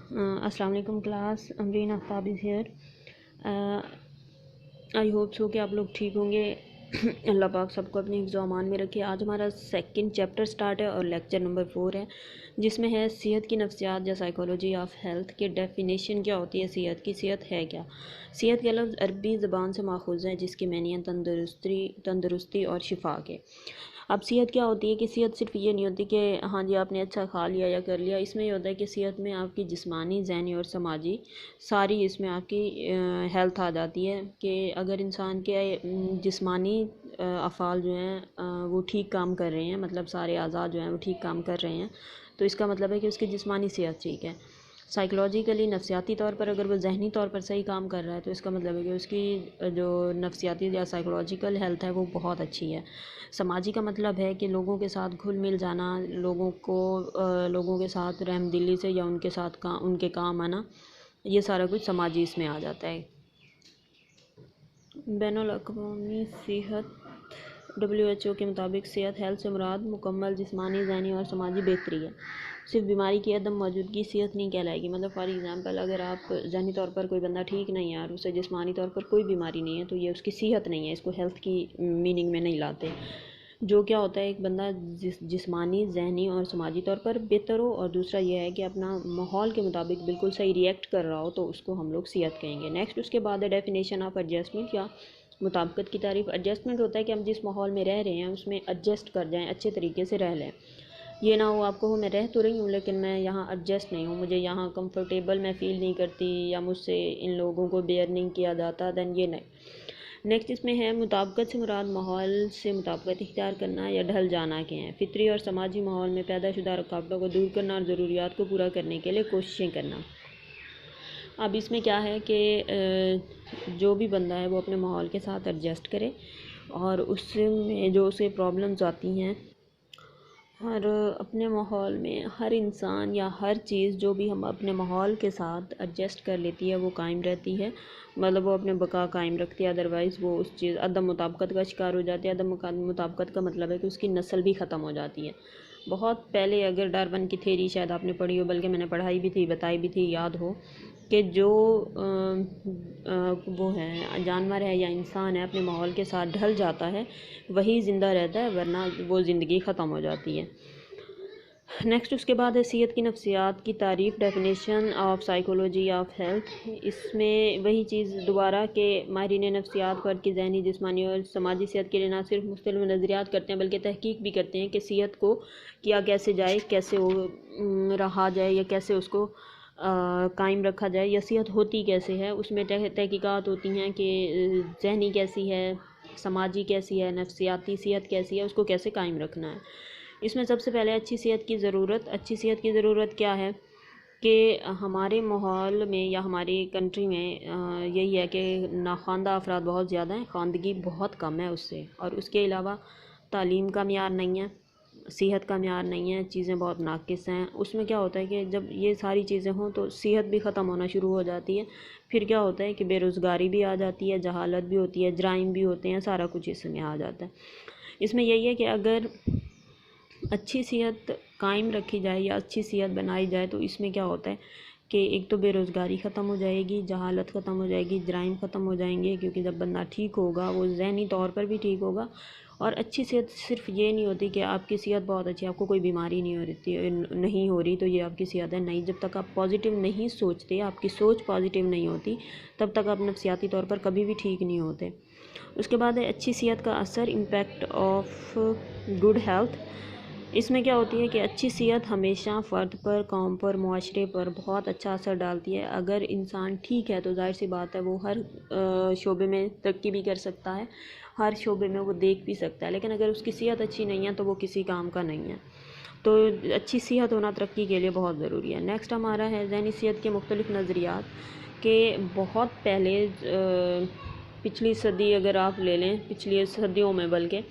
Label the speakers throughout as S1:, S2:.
S1: अस्सलाम वालेकुम class, Amreen Aftab is here. I hope so कि आप लोग ठीक होंगे। अल्लाह पाक सबको अपने हिफ्ज़-ओ-अमान में रखे। आज हमारा सेकंड चैप्टर स्टार्ट है और लेक्चर नंबर 4 है, जिसमें है सेहत की नफ्सियात या साइकोलॉजी ऑफ हेल्थ के डेफिनेशन क्या होती है सेहत की, सेहत है क्या। सेहत का लफ्ज़ अरबी ज़बान से माखूज़ है, जिसके मैनी हैं तंदुरुस्ती और शिफा के। अब सेहत क्या होती है कि सेहत सिर्फ ये नहीं होती कि हाँ जी आपने अच्छा खा लिया या कर लिया। इसमें ये होता है कि सेहत में आपकी जिस्मानी, ज़हनी और समाजी सारी इसमें आपकी हेल्थ आ जाती है। कि अगर इंसान के जिस्मानी अफ़ाल जो हैं वो ठीक काम कर रहे हैं, मतलब सारे अज़ा जो हैं वो ठीक काम कर रहे हैं, तो इसका मतलब है कि उसकी जिस्मानी सेहत ठीक है। साइकोलॉजिकली नफ्सियाती तौर पर अगर वो जहनी तौर पर सही काम कर रहा है, तो इसका मतलब है कि उसकी जो नफ्सियाती या साइकोलॉजिकल हेल्थ है वो बहुत अच्छी है। समाजी का मतलब है कि लोगों के साथ घुल मिल जाना, लोगों के साथ रहमदिली से या उनके साथ उनके काम आना, ये सारा कुछ समाजी इसमें आ जाता है। बैनुल अक़वामी सेहत WHO के मुताबिक सेहत हेल्थ से मुराद मुकम्मल जिस्मानी, ज़हनी और समाजी बेहतरी है। सिर्फ बीमारी की अदम मौजूदगी सेहत नहीं कहलाएगी। मतलब फॉर एग्ज़ाम्पल अगर आप ज़हनी तौर पर कोई बंदा ठीक नहीं है और उसे जिस्मानी तौर पर कोई बीमारी नहीं है, तो ये उसकी सेहत नहीं है, इसको हेल्थ की मीनिंग में नहीं लाते। जो क्या होता है, एक बंदा जिस्मानी, ज़हनी और समाजी तौर पर बेहतर हो, और दूसरा यह है कि अपना माहौल के मुताबिक बिल्कुल सही रिएक्ट कर रहा हो, तो उसको हम लोग सेहत कहेंगे। नेक्स्ट उसके बाद है डेफिनेशन ऑफ एडजस्टमेंट या मुताबिकत की तारीफ़। एडजस्टमेंट होता है कि हम जिस माहौल में रह रहे हैं उसमें एडजस्ट कर जाएं, अच्छे तरीके से रह लें। ये ना हो आपको मैं रह तो रही हूँ लेकिन मैं यहाँ एडजस्ट नहीं हूँ, मुझे यहाँ कंफर्टेबल मैं फ़ील नहीं करती, या मुझसे इन लोगों को बेयर नहीं किया जाता, दैन ये नहीं। नेक्स्ट इसमें है मुताबिकत से मुराद माहौल से मुताबिकत इख्तियार करना या ढल जाना के हैं। फितरी और समाजी माहौल में पैदाशुदा रुकावटों को दूर करना और ज़रूरियात को पूरा करने के लिए कोशिशें करना। अब इसमें क्या है कि जो भी बंदा है वो अपने माहौल के साथ एडजस्ट करे, और उसमें जो उसे प्रॉब्लम्स आती हैं, और अपने माहौल में हर इंसान या हर चीज़ जो भी हम अपने माहौल के साथ एडजस्ट कर लेती है वो कायम रहती है, मतलब वो अपने बका कायम रखती है। अदरवाइज़ वो उस चीज़ अदम मुताबिकत का शिकार हो जाती है। अदम मुताबिकत का मतलब है कि उसकी नस्ल भी ख़त्म हो जाती है। बहुत पहले अगर डार्विन की थ्योरी शायद आपने पढ़ी हो, बल्कि मैंने पढ़ाई भी थी, बताई भी थी, याद हो कि जो वो है जानवर है या इंसान है अपने माहौल के साथ ढल जाता है वही ज़िंदा रहता है, वरना वो ज़िंदगी ख़त्म हो जाती है। नेक्स्ट उसके बाद है सेहत की नफ्सियात की तारीफ़, definition of psychology of health. इसमें वही चीज़ दोबारा के माहिरीन नफ्सियात फ़र्द की ज़हनी, जिस्मानी और समाजी सेहत के लिए ना सिर्फ मुख्तलिफ नज़रियात करते हैं बल्कि तहकीक भी करते हैं कि सेहत को किया कैसे जाए, कैसे वो रहा जाए, या कैसे उसको कायम रखा जाए, या सेहत होती कैसे है। उसमें तहकीकात होती हैं कि ज़हनी कैसी है, समाजी कैसी है, नफ्सियाती सेहत कैसी है, उसको कैसे कायम रखना है। इसमें सबसे पहले अच्छी सेहत की ज़रूरत। अच्छी सेहत की ज़रूरत क्या है कि हमारे माहौल में या हमारी कंट्री में यही है कि नाख्वानदा अफराद बहुत ज़्यादा हैं, ख़वानदगी बहुत कम है उससे, और उसके अलावा तालीम का मियार नहीं है, सेहत का मियार नहीं है, चीज़ें बहुत नाक़िस हैं। उसमें क्या होता है कि जब ये सारी चीज़ें हों तो सेहत भी ख़त्म होना शुरू हो जाती है। फिर क्या होता है कि बेरोज़गारी भी आ जाती है, जहालत भी होती है, जराइम भी होते हैं, सारा कुछ इसमें आ जाता है। इसमें यही है कि अगर अच्छी सेहत कायम रखी जाए या अच्छी सेहत बनाई जाए, तो इसमें क्या होता है कि एक तो बेरोज़गारी ख़त्म हो जाएगी, जहालत ख़त्म हो जाएगी, जराइम ख़त्म हो जाएंगे, क्योंकि जब बंदा ठीक होगा वो ज़हनी तौर पर भी ठीक होगा। और अच्छी सेहत सिर्फ ये नहीं होती कि आपकी सेहत बहुत अच्छी है, आपको कोई बीमारी नहीं हो रही तो ये आपकी सेहत है, नहीं। जब तक आप पॉजिटिव नहीं सोचते, आपकी सोच पॉजिटिव नहीं होती, तब तक आप नफ्सियाती तौर पर कभी भी ठीक नहीं होते। उसके बाद है अच्छी सेहत का असर, इम्पैक्ट ऑफ गुड हेल्थ। इसमें क्या होती है कि अच्छी सेहत हमेशा फ़र्द पर, कौम पर, मुआशरे पर बहुत अच्छा असर डालती है। अगर इंसान ठीक है तो जाहिर सी बात है वो हर शोबे में तरक्की भी कर सकता है, हर शोबे में वो देख भी सकता है। लेकिन अगर उसकी सेहत अच्छी नहीं है तो वो किसी काम का नहीं है। तो अच्छी सेहत होना तरक्की के लिए बहुत ज़रूरी है। नेक्स्ट हमारा है ज़हनी सेहत के मुख्तलिफ़ नज़रियात। के बहुत पहले पिछली सदी अगर आप ले लें, पिछली सदियों में बल्कि,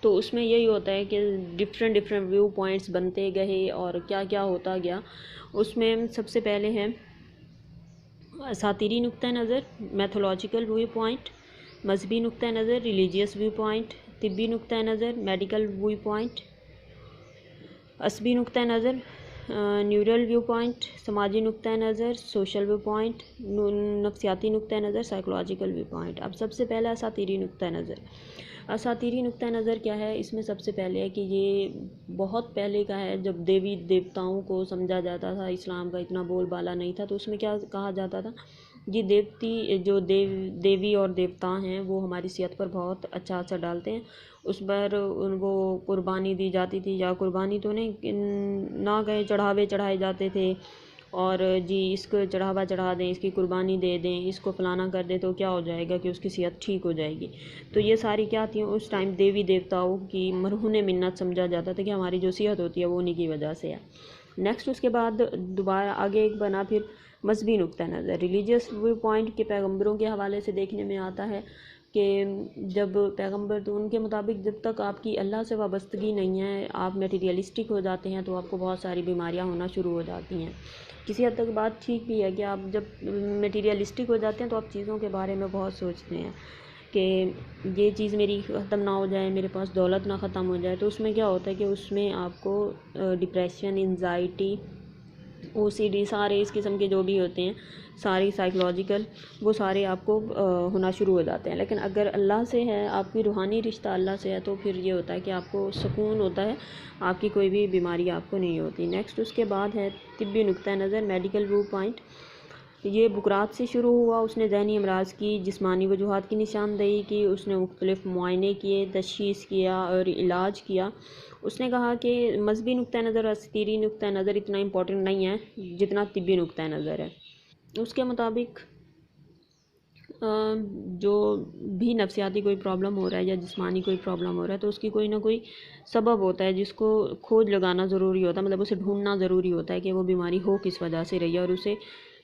S1: तो उसमें यही होता है कि डिफरेंट व्यू पॉइंट्स बनते गए और क्या क्या होता गया। उसमें सबसे पहले है सातिरी नुक्ता नज़र, मैथोलॉजिकल व्यू पॉइंट, मजहबी नुक्ता नज़र, रिलीजियस व्यू पॉइंट, तिब्बी नुक्ता नज़र, मेडिकल व्यू पॉइंट, असबी नुक्ता नज़र, न्यूरल व्यू पॉइंट, समाजी नुक्ता नज़र, सोशल व्यू पॉइंट, नफ्सियाती नुक्ता नज़र, साइकोलॉजिकल व्यू पॉइंट। अब सबसे पहला असातीरी नुक्ता नज़र। असातीरी नुक्ता नज़र क्या है? इसमें सबसे पहले है कि ये बहुत पहले का है, जब देवी देवताओं को समझा जाता था, इस्लाम का इतना बोलबाला नहीं था, तो उसमें क्या कहा जाता था, ये देवी और देवता हैं वो हमारी सेहत पर बहुत अच्छा असर डालते हैं। उस पर उनको कुर्बानी दी जाती थी, या कुर्बानी तो नहीं ना कहें, चढ़ावे चढ़ाए जाते थे, और जी इसको चढ़ावा चढ़ा दें, इसकी कुर्बानी दे दें, इसको फलाना कर दें तो क्या हो जाएगा कि उसकी सेहत ठीक हो जाएगी। तो ये सारी क्या थी, उस टाइम देवी देवताओं की मरहून मिन्नत समझा जाता था कि हमारी जो सेहत होती है वो उन्हीं की वजह से है। नेक्स्ट उसके बाद दोबारा आगे एक बना फिर मजहबी नुक्ता नज़र। रिलीजियस व्यू पॉइंट के पैगंबरों के हवाले से देखने में आता है कि जब पैगंबर, तो उनके मुताबिक जब तक आपकी अल्लाह से वाबस्तगी नहीं है, आप मटीरियलिस्टिक हो जाते हैं, तो आपको बहुत सारी बीमारियां होना शुरू हो जाती हैं। किसी हद तक बात ठीक भी है कि आप जब मटीरियलिस्टिक हो जाते हैं तो आप चीज़ों के बारे में बहुत सोचते हैं कि ये चीज़ मेरी ख़त्म ना हो जाए, मेरे पास दौलत ना ख़त्म हो जाए। तो उसमें क्या होता है कि उसमें आपको डिप्रेशन, एंजाइटी, OCD, सारे इस किस्म के जो भी होते हैं, सारी साइकोलॉजिकल, वो सारे आपको होना शुरू हो जाते हैं। लेकिन अगर अल्लाह से है, आपकी रूहानी रिश्ता अल्लाह से है, तो फिर ये होता है कि आपको सुकून होता है, आपकी कोई भी बीमारी आपको नहीं होती। नेक्स्ट उसके बाद है तिब्बी नुक्ता नज़र, मेडिकल व्यू पॉइंट। ये बुकरात से शुरू हुआ। उसने ज़हनी अमराज की जिस्मानी वजूहात की निशानदेही की, उसने मुख्तलिफ मुआयने किए, तशख़ीस किया और इलाज किया। उसने कहा कि मजहबी नुक्ता नज़र और असातीरी नुक्ता नज़र इतना इम्पोर्टेंट नहीं है जितना तिब्बी नुक्ता नज़र है। उसके मुताबिक जो भी नफ्सियाती कोई प्रॉब्लम हो रहा है या जिस्मानी कोई प्रॉब्लम हो रहा है, तो उसकी कोई ना कोई सबब होता है जिसको खोज लगाना ज़रूरी होता है, मतलब उसे ढूंढना ज़रूरी होता है कि वो बीमारी हो किस वजह से रही है, और उसे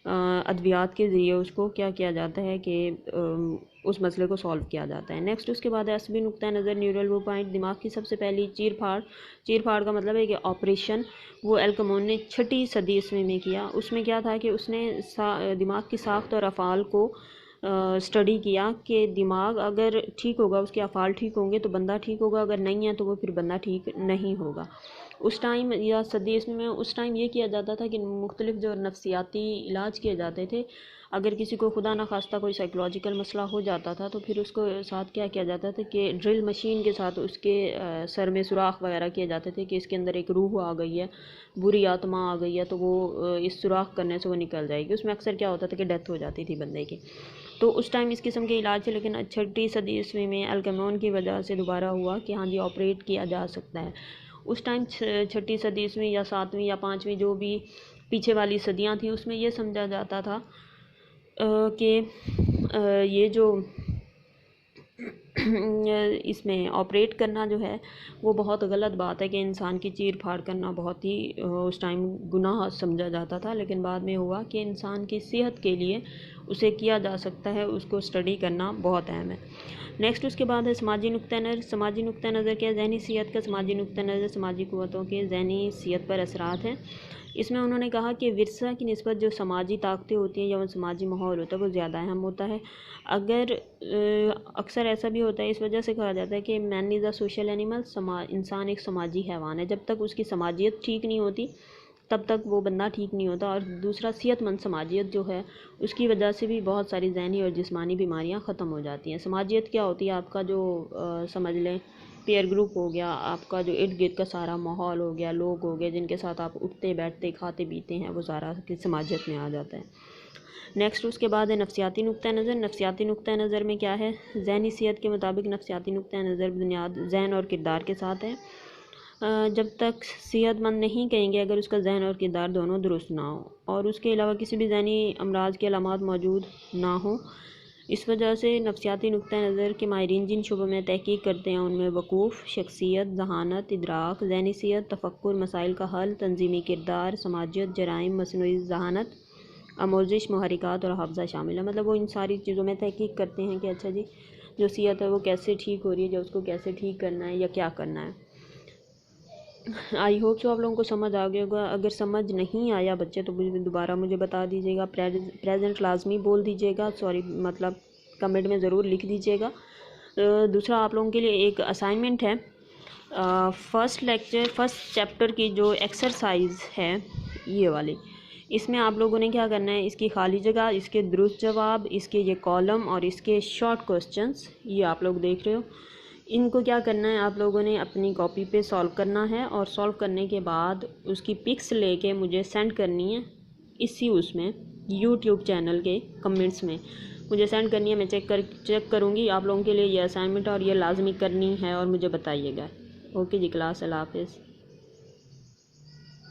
S1: अद्वियात के ज़रिए उसको क्या किया जाता है कि उस मसले को सॉल्व किया जाता है। नेक्स्ट उसके बाद है असबी नुक्ता नज़र, न्यूरल व्यू पॉइंट। दिमाग की सबसे पहली चीर फाड़ का मतलब है कि ऑपरेशन वो एल्कमोन ने 6वीं सदी ईस्वी में किया। उसमें क्या था कि उसने दिमाग की साख्त और अफ़ाल को स्टडी किया कि दिमाग अगर ठीक होगा, उसके अफ़ाल ठीक होंगे तो बंदा ठीक होगा, अगर नहीं है तो वो फिर बंदा ठीक नहीं होगा। उस टाइम या सदी इसमें उस टाइम ये किया जाता था कि मुख्तलिफ जो नफ्सियाती इलाज किए जाते थे, अगर किसी को खुदा न खास्ता कोई साइकोलॉजिकल मसला हो जाता था, तो फिर उसको साथ क्या किया जाता था कि ड्रिल मशीन के साथ उसके सर में सुराख वगैरह किए जाते थे कि इसके अंदर एक रूह आ गई है, बुरी आत्मा आ गई है, तो वो इस सुराख करने से वो निकल जाएगी। उसमें अक्सर क्या होता था कि डेथ हो जाती थी बंदे की। तो उस टाइम इस किस्म के इलाज थे, लेकिन 6वीं सदी ईस्वी में एल्कमोन की वजह से दोबारा हुआ कि हाँ जी ऑपरेट किया जा सकता है। उस टाइम 6वीं सदी ईस्वी या 7वीं या 5वीं जो भी पीछे वाली सदियां थी, उसमें यह समझा जाता था कि ये जो इसमें ऑपरेट करना जो है वो बहुत गलत बात है, कि इंसान की चीर फाड़ करना बहुत ही उस टाइम गुनाह समझा जाता था। लेकिन बाद में हुआ कि इंसान की सेहत के लिए उसे किया जा सकता है, उसको स्टडी करना बहुत अहम है। नेक्स्ट उसके बाद है समाजी नुक्ता नज़र। समाजी नुक्ता नज़र क्या है? जहनी सेहत का समाजी नुक्ता नज़र समाजी क़ुव्वतों के जहनी सेहत पर असरात हैं। इसमें उन्होंने कहा कि विरसा की निस्बत जो समाजी ताकतें होती हैं या वो समाजी माहौल होता है वो ज़्यादा अहम होता है। अगर अक्सर ऐसा भी होता है, इस वजह से कहा जाता है कि man is a social animal, इंसान एक समाजी हैवान है। जब तक उसकी समाजियत ठीक नहीं होती तब तक वो बंदा ठीक नहीं होता। और दूसरा, सेहतमंद समाजियत जो है उसकी वजह से भी बहुत सारी जहनी और जिस्मानी बीमारियां ख़त्म हो जाती हैं। समाजियत क्या होती है? आपका जो समझ लें पेयर ग्रुप हो गया, आपका जो इर्द गिर्द का सारा माहौल हो गया, लोग हो गए जिनके साथ आप उठते बैठते खाते पीते हैं, वो सारा की समाजियत में आ जाता है। नेक्स्ट उसके बाद है नफ्सियाती नुक्ता नज़र। नफ्सियाती नुक्ता नज़र में क्या है? जहनी सेहत के मुताबिक नफ्सियाती नुक्ता नज़र बुनियाद जहन और किरदार के साथ है। जब तक सेहतमंद नहीं कहेंगे अगर उसका जहन और किरदार दोनों दुरुस्त ना हो, और उसके अलावा किसी भी जहनी अमराज के अलामात मौजूद ना हो। इस वजह से नफ्सियाती नुक्ता नज़र के माहिरीन जिन शुबों में तहकीक करते हैं उनमें वकूफ़, शख्सियत, जहानत, इदराक, ज़हनी सेहत, तफक्कुर, मसाइल का हल, तंजीमी किरदार, समाजियत, जराइम, मसनूई जहानत, आमोजिश, मुहरिकात और हाफ़ज़ा शामिल है। मतलब वो इन सारी चीज़ों में तहकीक करते हैं कि अच्छा जी जो सेहत है वो कैसे ठीक हो रही है, या उसको कैसे ठीक करना है या क्या करना है। आई होप सो आप लोगों को समझ आ गया होगा। अगर समझ नहीं आया बच्चे तो दोबारा मुझे बता दीजिएगा, प्रेजेंट लाजमी बोल दीजिएगा, सॉरी मतलब कमेंट में ज़रूर लिख दीजिएगा। दूसरा, आप लोगों के लिए एक असाइनमेंट है। फर्स्ट चैप्टर की जो एक्सरसाइज है ये वाली। इसमें आप लोगों ने क्या करना है, इसकी खाली जगह, इसके दुरुस्त जवाब, इसके ये कॉलम और इसके शॉर्ट क्वेश्चंस ये आप लोग देख रहे हो, इनको क्या करना है आप लोगों ने अपनी कॉपी पे सॉल्व करना है। और सॉल्व करने के बाद उसकी पिक्स लेके मुझे सेंड करनी है इसी उसमें यूट्यूब चैनल के कमेंट्स में मुझे सेंड करनी है। मैं चेक करूँगी आप लोगों के लिए ये असाइनमेंट और ये लाजमी करनी है और मुझे बताइएगा। ओके जी क्लास, अल्लाह हाफिज़।